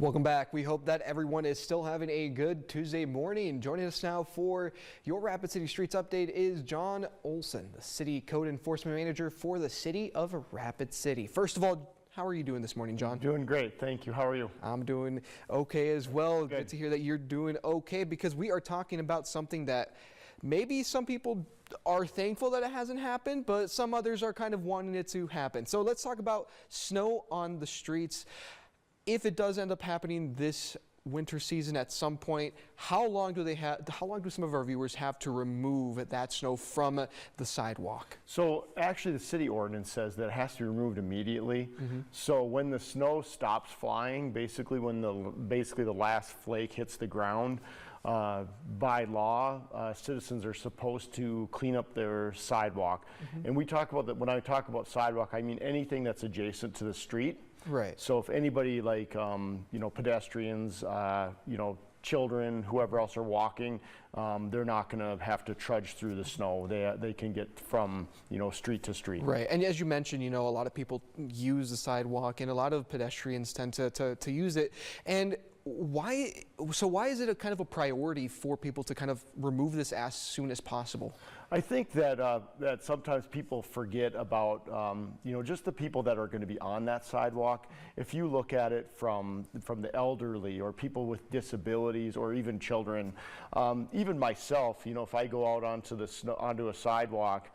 Welcome back. We hope that everyone is still having a good Tuesday morning. Joining us now for your Rapid City Streets update is John Olson, the City Code Enforcement Manager for the City of Rapid City. First of all, how are you doing this morning, John? Doing great, thank you. How are you? I'm doing okay as well. Good to hear that you're doing okay, because we are talking about something that maybe some people are thankful that it hasn't happened, but some others are kind of wanting it to happen. So let's talk about snow on the streets. If it does end up happening this winter season at some point, how long do some of our viewers have to remove that snow from the sidewalk? So actually the city ordinance says that it has to be removed immediately. So when the snow stops flying, basically when the last flake hits the ground, by law, citizens are supposed to clean up their sidewalk. And we talk about that. When I talk about sidewalk, I mean anything that's adjacent to the street. Right. So if anybody like, pedestrians, children, whoever else are walking, they're not going to have to trudge through the snow. They can get from, street to street. Right. And as you mentioned, a lot of people use the sidewalk and a lot of pedestrians tend to use it. And why is it a kind of a priority for people to kind of remove this as soon as possible? I think that that sometimes people forget about just the people that are going to be on that sidewalk. If you look at it from the elderly or people with disabilities or even children, even myself, if I go out onto a sidewalk,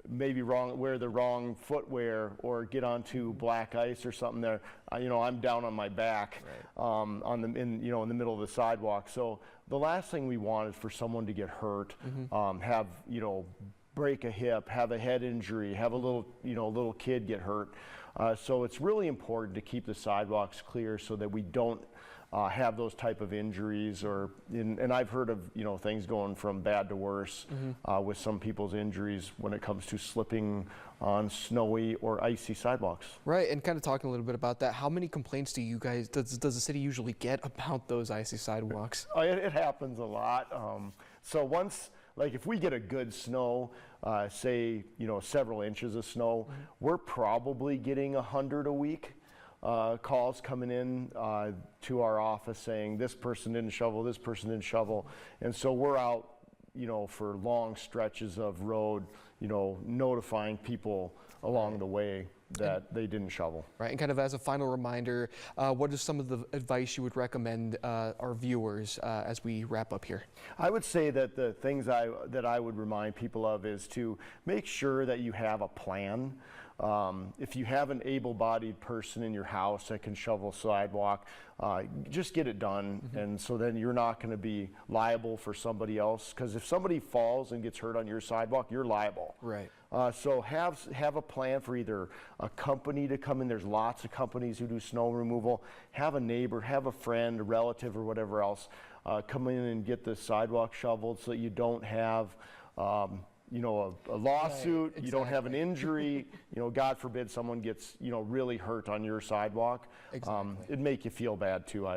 maybe wear the wrong footwear or get onto black ice or something there, I'm down on my back, in the middle of the sidewalk. So the last thing we want is for someone to get hurt, have break a hip, have a head injury, have a little kid get hurt. So it's really important to keep the sidewalks clear so that we don't have those type of injuries, and I've heard of things going from bad to worse with some people's injuries when it comes to slipping on snowy or icy sidewalks. Right, and kind of talking a little bit about that, how many complaints does the city usually get about those icy sidewalks? It happens a lot. So once, like if we get a good snow, say several inches of snow, we're probably getting 100 a week. Calls coming in to our office saying this person didn't shovel, this person didn't shovel, and so we're out for long stretches of road, notifying people along the way that they didn't shovel. Right, and kind of as a final reminder, what is some of the advice you would recommend our viewers as we wrap up here? I would say that the things that I would remind people of is to make sure that you have a plan. If you have an able-bodied person in your house that can shovel sidewalk, just get it done, and so then you're not going to be liable for somebody else, because if somebody falls and gets hurt on your sidewalk, you're liable. Right. So have a plan for either a company to come in. There's lots of companies who do snow removal. Have a neighbor, have a friend, a relative, or whatever else come in and get the sidewalk shoveled so that you don't have a lawsuit, right, exactly. You don't have an injury, God forbid someone gets, really hurt on your sidewalk. Exactly. It'd make you feel bad too,